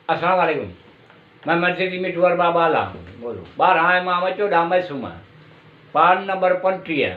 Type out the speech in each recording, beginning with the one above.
अस्सलाम वालेकुम। मैं मस्जिद मिठवर बाबा ला बोलो 12 इमाम अचो डामे सुम पान नंबर 35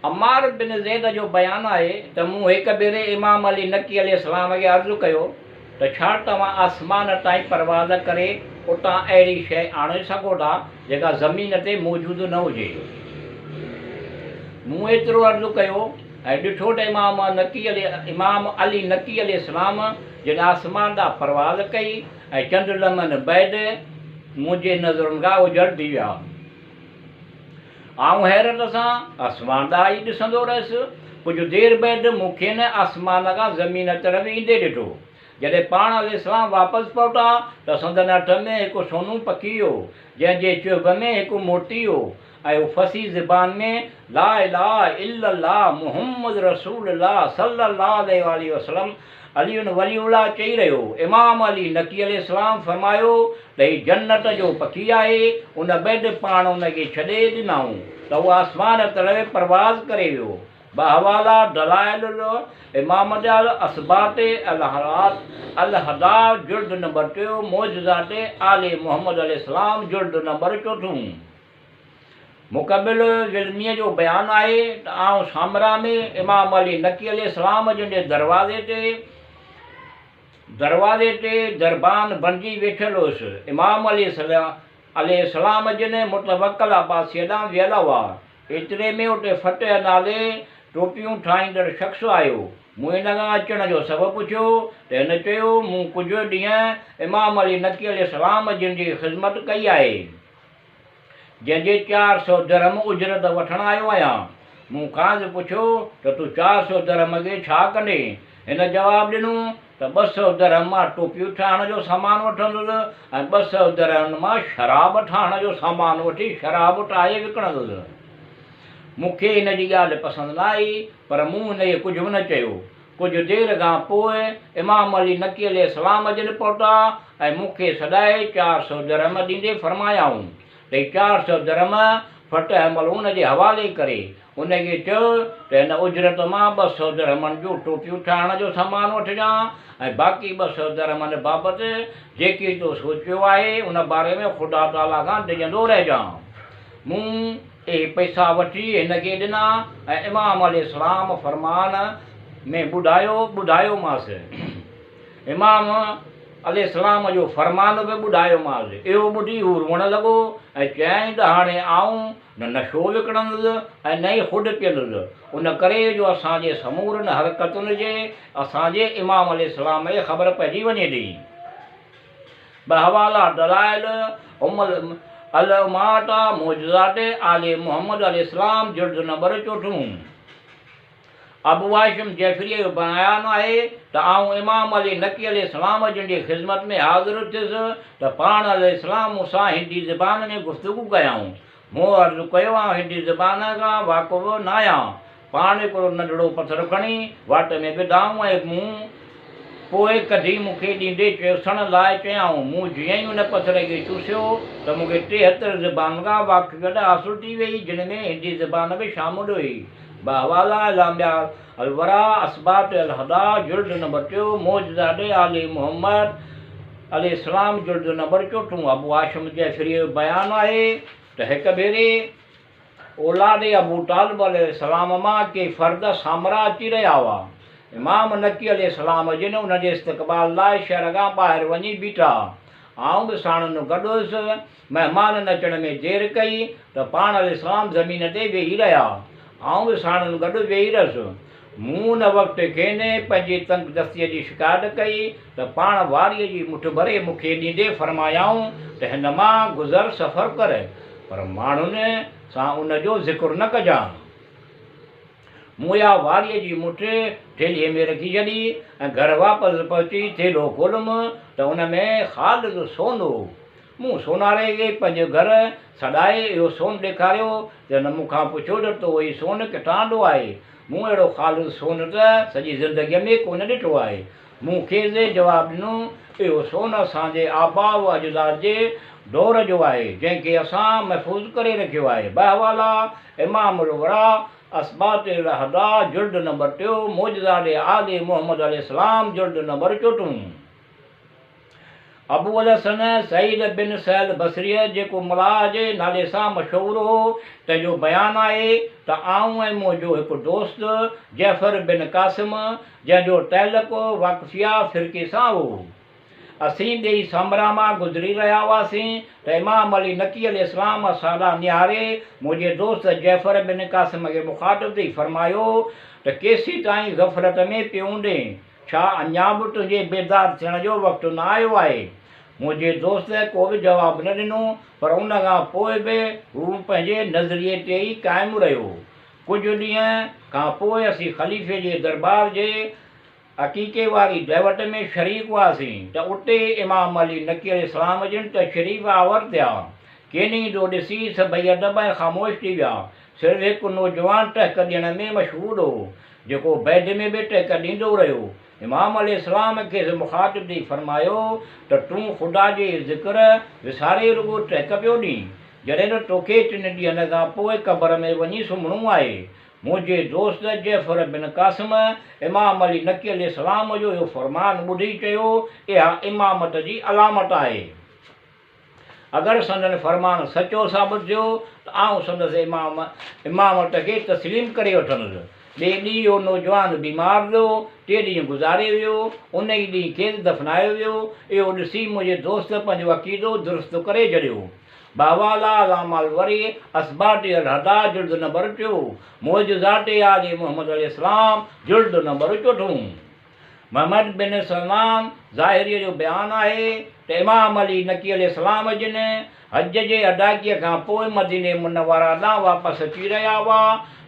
अम्मार बिन ज़ैद जो बयान है तो मूं एक भेरे इमाम अली नकी अलैहिस्सलाम के अर्ज़ु कयो तो छा तव्हां आसमान ताईं परवाज़ करे उतां अहिड़ी शइ आणे सघो था जेका ज़मीन ते मौजूदु न हुजे। मूं एतिरो अर्ज़ु कयो ऐं ॾिठो त इमाम अली नकी अलैहिस्सलाम जॾहिं आसमान ॾांहुं परवाज़ कई ऐं चंड लमन बैदि मुंहिंजे नज़रुनि खां उजड़दी विया। आउं हैरत सां आसमान ॾांहुं ई ॾिसंदो रहियुसि। कुझु देरि बैदि मूंखे न आसमान खां ज़मीन तरफ़ ईंदे ॾिठो। जॾहिं पाण अलैहिस्सलाम वापसि पहुता त संदन हथ में हिकु सोनू पखी हो जंहिंजे चुभ में हिकु मोती हो ऐं उहो फसी ज़बान में ला इलाहा इल्लल्लाह मुहम्मद रसूलुल्लाह सल्लल्लाहु अलैहि वसल्लम अली वलीउल्लाह चई रहियो। इमाम अली नकी अलैहिस्सलाम फरमायो त हीउ जन्नत जो पखी आहे। उन बैदि पाण उनखे छॾे ॾिनऊं त उहो आसमान तरफ़ परवाज़ करे वियो। बहवाला दलाइल इमाम जाल असबात अल हदा जुल्द नंबर 2 मौजज़ात आले मोहम्मद अलैहिस्सलाम जुल्द नंबर 4। मुकबिल ज़िल्मीअ जो बयानु आहे त आउं सामरा में इमाम अली नकी अलैहिस्सलाम जे दरवाज़े ते दरबान बणिजी वेठल हुयुसि। इमाम अलैहिस्सलाम जिन मुतवक्कल अब्बासी ॾांहुं वियल हुआ। एतिरे में उते फतेह नाले टोपियूं ठाहींदड़ शख़्स आयो। मूं हिन खां अचण जो सबबु पुछियो त हिन चयो मूं कुझु ॾींहं इमाम अली नकी अलैहिस्सलाम जिन जी ख़िदमत कई आहे जंहिंजे 400 दरहम उजरत वठण आयो आहियां। मूं खां पुछियो त तूं 400 दरहम खे छा कंदे? हिन जवाबु ॾिनो त 200 दरहम मां टोपियूं ठाहिण जो सामान वठंदुसि ऐं 200 दरहम मां शराब ठाहिण जो सामान वठी शराब ठाहे विकिणंदुसि। मूंखे हिन जी ॻाल्हि पसंदि न आई पर मूं हिनखे कुझु बि न चयो। कुझु देरि खां पोइ इमाम अली नकी अलैहिस्सलाम जिन पहुता ऐं मूंखे सदाए 400 दरहम ॾींदे फरमायाऊं त 400 दरहम फतेह मलून जे हवाले करे उनखे चयो त हिन उजरत मां 200 दरहमनि जूं टोपियूं ठाहिण जो सामान वठिजांइ ऐं बाक़ी 200 दरहमनि बाबति जेकी तो सोचियो आहे उन बारे में ख़ुदा ताला खां डिॼंदो रहिजांइ। मूं इहे पैसा वठी हिनखे ॾिना ऐं इमाम अलैहिस्सलाम फरमान में ॿुधायोमांसि। इमाम अलैहिस्सलाम जो फरमान बि ॿुधायोमांसि। इहो ॿुधी हू रुअण लॻो ऐं चयाईं त हाणे आऊं न नशो विकिणंदुसि ऐं न ई ख़ुदि पीअंदुसि। उन करे जो असांजे समूरनि हरकतुनि जे असांजे इमाम अलैहिस्सलाम खे ख़बर पइजी वञे थी। बहवाला दलाइल अल माता मौजज़ात आले मोहम्मद अलैहिस्सलाम जुल्द नंबर 4। अबू हाशिम जैफरी जो बयानु आहे त आऊं इमाम अली नकी अलैहिस्सलाम जिन जी ख़िदमत में हाज़िर थियुसि त पाण अलैहिस्सलाम मूंसां हिंदी ज़बान में गुफ़्तगू कयाऊं। मूं अर्ज़ु कयो हिंदी ज़बान खां वाक़ुफ़ु न आहियां। पाण हिकिड़ो नंढिड़ो पथर खणी वाट में विधाऊं ऐं मूं पोइ कढी मूंखे ॾींदे चुसण लाइ चयाऊं। मूं जीअं ई उन पथर खे चूसियो त मूंखे 73 ज़बान खां वाक़िफ़ियत हासिलु थी वई जिन में हिंदी ज़बान बि शामिलु हुई। बहवाला लामिया अलवरा असबात अल हदा जुल्द नंबर 2 मौजज़ात आले मोहम्मद अलैहिस्सलाम जुल्द नंबर 4। अबू हाशिम जैफरी जो बयानु आहे त हिकु भेरे औलाद अबू तालिब अलैहिस्सलाम मां के फ़र्द सामरा अची रहिया हुआ। इमाम नकी अलैहिस्सलाम जिन उनजे इस्तक़बाल लाइ शहर खां ॿाहिरि वञी बीठा। आउं बि साणुनि गॾु हुयुसि। महिमान अचण में देरि कई त पाण अलैहिस्सलाम ज़मीन ते वेही रहिया। आउं बि साणुनि गॾु वेही रहियुसि। मूं उन वक़्तु खेनि पंहिंजी तंग दस्तीअ जी शिकायत कई त पाण वारीअ जी मुठ भरे मूंखे ॾींदे फरमायाऊं त हिन मां गुज़र सफ़र कर पर माण्हुनि सां उनजो ज़िक्र न कजांइ। मूं इहा वारीअ जी मुठ थेलीअ में रखी छॾी ऐं घर वापसि पहुची थेलो खोलुमि त उन में ख़ालिद सोन हो। मूं सोनारे खे पंहिंजे घर सॾाए इहो सोन ॾेखारियो त हिन मूंखां पुछियो त तो हीउ सोन किथां ॾो आहे? मूं अहिड़ो ख़ालिद सोन त सॼी ज़िंदगीअ में कोन ॾिठो आहे। मूं खेसि जवाबु ॾिनो इहो सोन असांजे आबा व अजदाद जे दौर जो आहे जंहिंखे असां महफ़ूज़ करे रखियो आहे। बहवाला इमाम अलवरा असबात हदा जुल्द नंबर 2 मोजदाद आले मोहम्मद अलैहिस्सलाम जुल्द नंबर 4। अबू अल हसन सईद बिन सहल बसरी जेको मलाह जे नाले सां मशहूरु हो, तंहिंजो बयानु आहे त आऊं ऐं मुंहिंजो हिकु दोस्त जैफर बिन कासिम, जंहिंजो तइल्लुक़ु वाक़फिया फ़िरक़े सां हो, असीं ॿई समरा मां गुज़री रहिया हुआसीं त इमाम अली नकी अलैहिस्सलाम असां ॾांहुं निहारे मुंहिंजे दोस्त जैफर बिन कासिम खे मुख़ातिब ॾेई फरमायो त केसीं ताईं ग़फ़लत में पियो हूंदे, छा अञा बि तुंहिंजे बेदार थियण जो वक़्तु न आयो आहे? मुंहिंजे दोस्त को बि जवाबु न ॾिनो, पर उन खां पोइ बि हू पंहिंजे नज़रिए ते ई क़ाइमु रहियो। कुझु ॾींहं खां पोइ असीं ख़लीफ़े जे दरबार जे अक़ीक़े वारी दहवत में शरीक हुआसीं त उते इमाम अली नकी अलैहिस्सलाम जिन तशरीफ़ आवर थिया। केनी ॾो ॾिसी सभई अदब ऐं ख़ामोश थी विया। सिर्फ़ु हिकु नौजवान टहिक ॾियण में मशहूरु हो, जेको बैदि में बि टहिक ॾींदो रहियो। इमाम अलैहिस्सलाम खे मुख़ातिब ॾेई फरमायो त तूं ख़ुदा जे ज़िक्र विसारे रुॻो टहिक पियो ॾीं, जॾहिं त तोखे 3 ॾींहंनि खां पोइ क़बर में वञी सुम्हणो आहे। मुंहिंजे दोस्त जैफर बिन कासिम इमाम अली नकी अलैहिस्सलाम जो इहो फरमान ॿुधी चयो, इहा इमामत जी अलामत आहे। अगरि संदन फरमान सचो साबित थियो त आउं संदसि इमामत खे तस्लीम करे वठंदुसि। ॿिए ॾींहुं इहो नौजवान बीमार थियो, 3 ॾींहं गुज़ारे वियो, उन ई ॾींहुं खेसि दफ़नायो वियो। इहो ॾिसी मुंहिंजे दोस्त पंहिंजो अक़ीदो दुरुस्त करे छॾियो। बावाला अलामाल वरी असबात अल हदा जुल्द नंबर 2 मोजज़ात आले मोहम्मद अलैहिस्सलाम जुल्द नंबर 4। मोहम्मद बिन सलमान ज़ाहिरीअ जो बयानु आहे त इमाम अली नकी अलैहिस्सलाम जिन हज जे अदायगीअ खां पोइ मदीने मुनव्वरा ॾांहुं वापसि अची रहिया हुआ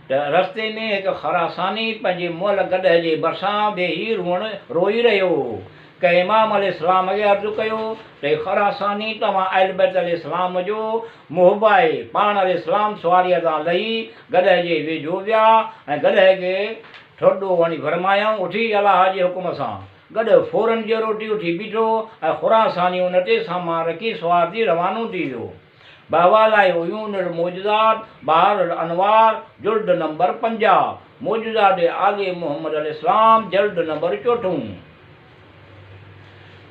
त रस्ते में हिकु ख़रासानी पंहिंजे मुअल गॾ जे भरिसां वेही रोई रहियो हो। कंहिं इमाम अलैहिस्सलाम खे अर्ज़ु कयो त ख़रासानी तव्हां अहल बैत अलैहिस्सलाम जो मुहिब आहे। पाण अलैहिस्सलाम सुवारीअ तां लही गॾ जे वेझो विया ऐं गॾ खे ठोॾो वणी फरमायूं, उथी अलाह जे हुकुम सां। गॾु फ़ौरन जे रोटी उथी बीठो ऐं ख़ुरासानी उन ते सामान रखी सुवार थी रवानो थी वियो। बहवालाए उयून मोजज़ात बहार अनवार जुल्द नंबर 50 मोजज़ात आले मोहम्मद अलैहिस्सलाम जुल्द नंबर 4।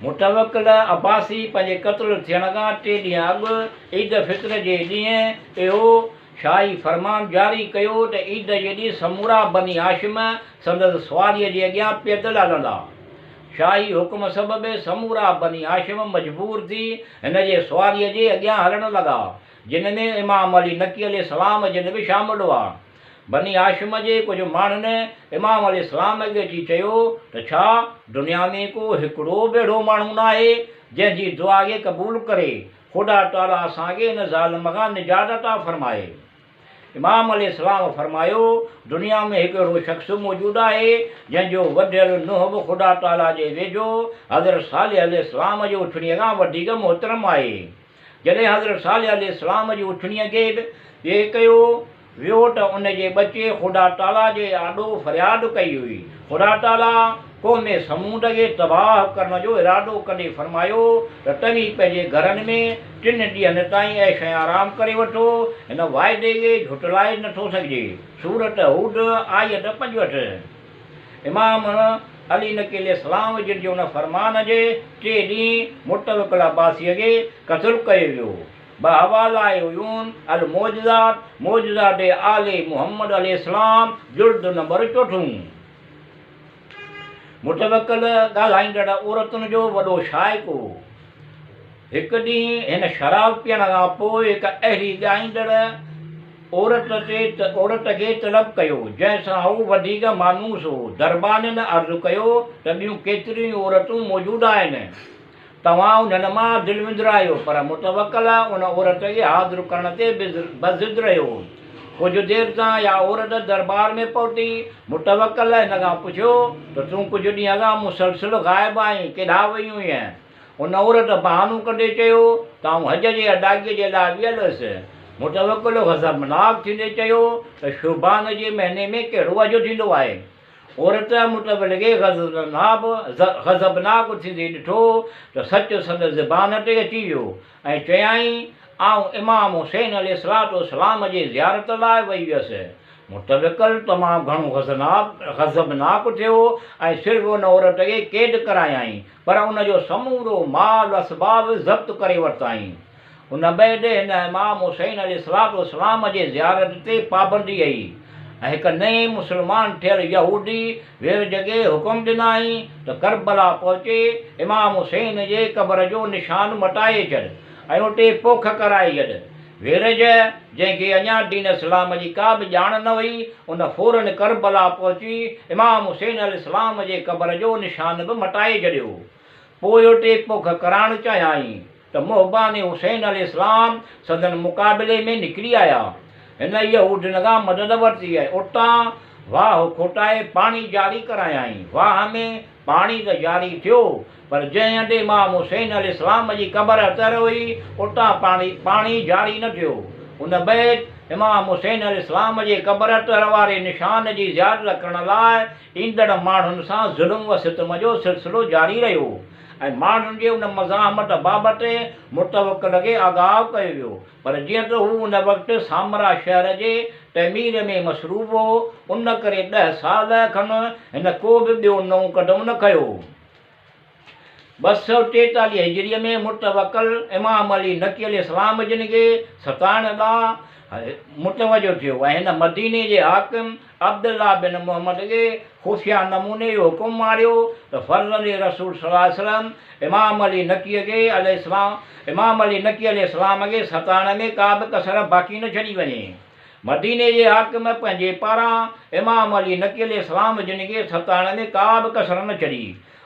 मुतवक्किल अब्बासी पंहिंजे क़त्ल थियण खां 3 ॾींहं अॻु ईद फित्र जे ॾींहुं इहो शाही फरमान जारी कयो त ईद जे ॾींहुं समूरा बनी हाशिम संदसि सुवारीअ जे अॻियां पैदल हलंदा। शाही हुकुम सबबि समूरा बनी हाशिम मजबूर थी हिन जे सुवारीअ जे अॻियां हलण लॻा, जिन में इमाम अली नकी अलैहिस्सलाम जिन बि शामिलु हुआ। बनी हाशिम जे कुझु माण्हुनि इमाम अलैहिस्सलाम खे अची चयो त छा दुनिया में को हिकिड़ो बि अहिड़ो माण्हू न आहे जंहिंजी दुआ खे क़बूल करे ख़ुदा ताला असांखे हिन ज़ालिम खां निजात अता फरमाए। इमाम अलैहिस्सलाम फरमायो, दुनिया में हिकु अहिड़ो शख़्स मौजूदु आहे जंहिंजो वधियल नुंहुं बि ख़ुदा ताला जे वेझो हज़रत सालिह अलैहिस्सलाम जी उथणीअ खां वधीक मोहतरम आहे। जॾहिं हज़रत सालिह अलैहिस्सलाम जी उथणीअ खे ॿिए कयो वियो त उन जे बचे ख़ुदा ताला जे आॾो फ़रियाद कई हुई। ख़ुदा ताला क़ौमे समूद खे तबाह करण जो इरादो कंदे फरमायो त तव्हीं पंहिंजे घरनि में 3 ॾींहंनि ताईं ऐश ऐं आराम करे वठो, हिन वाइदे खे झुटलाए नथो सघिजे। सूरत हूद आयत 65। इमाम अली नकी अलैहिस्सलाम जिन जो उन फरमान जे 3 ॾींहं मुतवक्किल अब्बासीअ खे क़त्ल कयो वियो। बहवालाए उयून अल मोजज़ात आले मोहम्मद अलैहिस्सलाम जुल्द नंबर 4। मुतवक्किल ॻाल्हाईंदड़ औरतुनि जो वॾो शाइक़ हो। हिकु ॾींहुं हिन शराब पीअण खां पोइ हिकु अहिड़ी ॻाईंदड़ औरत खे तलब कयो जंहिंसां हू वधीक मानूस हो। दरबानियुनि अर्ज़ु कयो त ॿियूं केतिरियूं औरतूं मौजूदु आहिनि, तव्हां उन्हनि मां दिलि विंदरायो। पर मुतवक्किल उन औरत खे हाज़िर करण ते बज़िद रहियो। कुझु देरि सां इहा औरत दरबार में पहुती। मुतवक्किल हिन खां पुछियो त तूं कुझु ॾींहं खां मुसलसिल ग़ाइबु आहीं, केॾांहुं वई हुईं? उन औरत बहानो कंदे चयो त आउं हज जे अदायगीअ जे लाइ वियल हुअसि। मुतवक्किल ग़ज़बनाक थींदे चयो त शुबान जे महीने में कहिड़ो हज थींदो आहे? औरत मुतवक्किल खे ग़ज़बनाक थींदे ॾिठो त सच संदसि ज़बान ते अची वियो ऐं चयाईं, आउं इमाम हुसैन अलैहिस्सलाम जे ज़ियारत लाइ वई हुअसि। मुतवक्किल तमामु घणो ग़ज़बनाक थियो ऐं सिर्फ़ु उन औरत खे क़ैद करायई, पर उनजो समूरो माल असबाब ज़ब्त करे वरिताई। उन बैदि हिन इमाम हुसैन अलैहिस्सलाम जे ज़ियारत ते पाबंदी आई ऐं हिकु नए मुस्लमान थियल यहूदी वेर जॻहि हुकुम ॾिनाई त करबला पहुचे इमाम हुसैन जे क़बर जो निशान मटाए छॾ ऐं उते पोख कराए छॾ। वेरज जंहिंखे अञा दीन इस्लाम जी का बि ॼाण न हुई, उन फ़ौरन करबला पहुची इमाम हुसैन अलैहिस्सलाम जे क़बर जो निशान बि मटाए छॾियो। पोइ उते पोख कराइणु चाहियई त मुहबान हुसैन अलैहिस्सलाम संदन मुक़ाबिले में निकिरी आया। हिन यहूदियुनि खां मदद वरिती आहे। उतां वाह खोटाए पाणी जारी करायई। वाह में पाणी त जारी थियो, पर जंहिं हंधि इमाम हुसैन अलैहिस्सलाम जी क़बर तर हुई उतां पाणी जारी न थियो। उन बैदि इमाम हुसैन अलैहिस्सलाम जे क़बर तर वारे निशान जी ज़ियारत करण लाइ ईंदड़ माण्हुनि सां ज़ुल्म व सितम जो सिलसिलो जारी रहियो ऐं माण्हुनि जे उन मज़ाहमत बाबति मुतवक्किल खे आगाह कयो वियो। पर जीअं त हू उन वक़्तु सामरा शहर जे तमीर में मसरूफ़ हो, उन करे 10 साल खनि हिन को बि ॿियो नओं क़दम न खयो। 243 हिजरीअ में मुतवक्किल इमाम अली नकी अलैहिस्सलाम जिन खे सताइण लाइ मुतवजो थियो ऐं हिन मदीने जे हाकिम अब्दुल्ला बिन मुहम्मद खे ख़ुफ़िया नमूने जो हुकुम मारियो त फ़र्ज़ंदे रसूल सल्लल्लाहु अलैहि वसल्लम इमाम अली नकी अलैहिस्सलाम खे सताइण में का बि कसर बाक़ी न छॾी वञे। मदीने जे हाकिम पंहिंजे पारां इमाम अली नकी अलैहिस्सलाम जिन खे सताइण में का बि कसर न छॾी।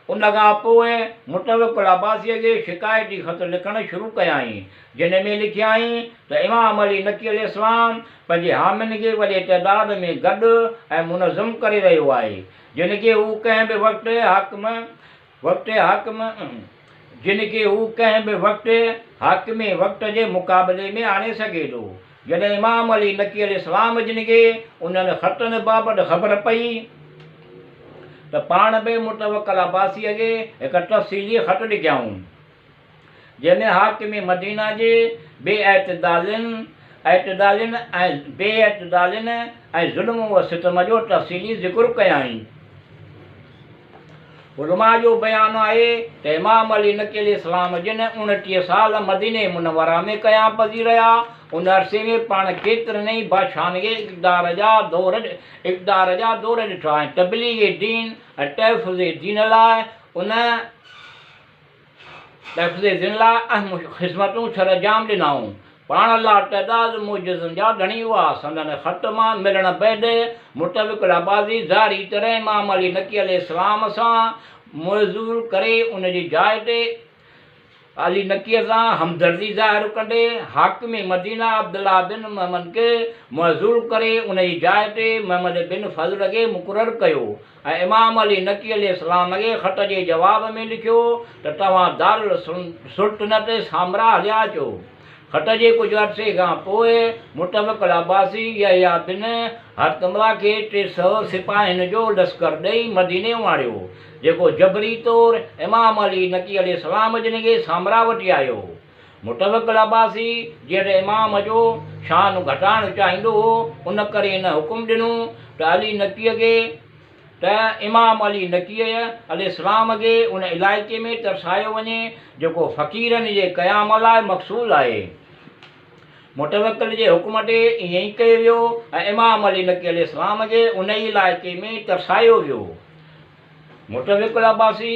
उन खां पोइ मुतवक्किल अब्बासीअ खे शिकायती ख़त लिखणु शुरू कयाई, जिन में लिखियाई त इमाम अली नकी अलैहिस्सलाम पंहिंजे हामियुनि खे वॾे तइदाद में गॾु ऐं मुनज़्ज़म करे रहियो आहे, जिन खे हू कंहिं बि वक़्तु हाकिम वक़्त जे मुक़ाबले में आणे सघे थो। जॾहिं इमाम अली नकी अलैहिस्सलाम जिन खे उन्हनि ख़तनि बाबति ख़बर पई त पाण बि मुतवक्किल अब्बासीअ खे हिकु तफ़सीली ख़त लिखियाऊं, जंहिंमें हाकिम मदीना जे बेएतदालिन ऐं ज़ुल्म व सितम जो तफ़सीली ज़िक्र कयाई। उलमा जो बयानु आहे त इमाम अली नकी अलैहिस्सलाम जिन 29 साल मदीने मुनव्वरा में क़याम पज़ीर रहिया। उन अरसे में पाण केतिरनि ई बादशाहनि खे इक़्तिदार जा दौर ॾिठा ऐं तबलीग दीन ऐं तहफ़्फ़ुज़ दीन लाइ अहम ख़िज़मतूं सरअंजाम ॾिनाऊं। पाण लाइ तइदाद मुअजिज़नि जा धणी हुआ। संदन ख़त मां मिलण बैदि मुतवक्किल अब्बासी ज़ाहिरी तरह इमाम अली नकी अलैहिस्सलाम सां मुज़ूल करे उन जी जाइ ते अली नकीअ सां हमदर्दी ज़ाहिर कंदे हाकिम मदीना अब्दुल्ला बिन मुहम्मद खे मुज़ूल करे उन जी जाइ ते मुहम्मद बिन फज़ल खे मुक़ररु कयो ऐं इमाम अली नकी अलैहिस्सलाम खे ख़त जे जवाब में लिखियो त तव्हां दारुल सुल्तनत सामरा हलिया अचो। ख़त जे कुझु अरसे खां पोइ मुतवक्किल अब्बासी यहया बिन हरतमला खे 300 सिपाहियुनि जो लश्कर ॾेई मदीने आणियो, जेको जबरी तौर इमाम अली नकी अलैहिस्सलाम जिन खे सामरा वठी आयो। मुतवक्किल अब्बासी जीअं त इमाम जो शान घटाइणु चाहींदो हो, उन करे हिन हुकुम ॾिनो त इमाम अली नकीअ अलैहिस्सलाम खे उन इलाइक़े में तरसायो वञे जेको फ़क़ीरनि जे क़याम लाइ मक़सूल आहे। मुतवक्किल जे हुकुम ते ईअं ई कयो वियो ऐं इमाम अली नकी अलैहिस्सलाम खे उन ई इलाइक़े में तरसायो वियो। मुतवक्किल अब्बासी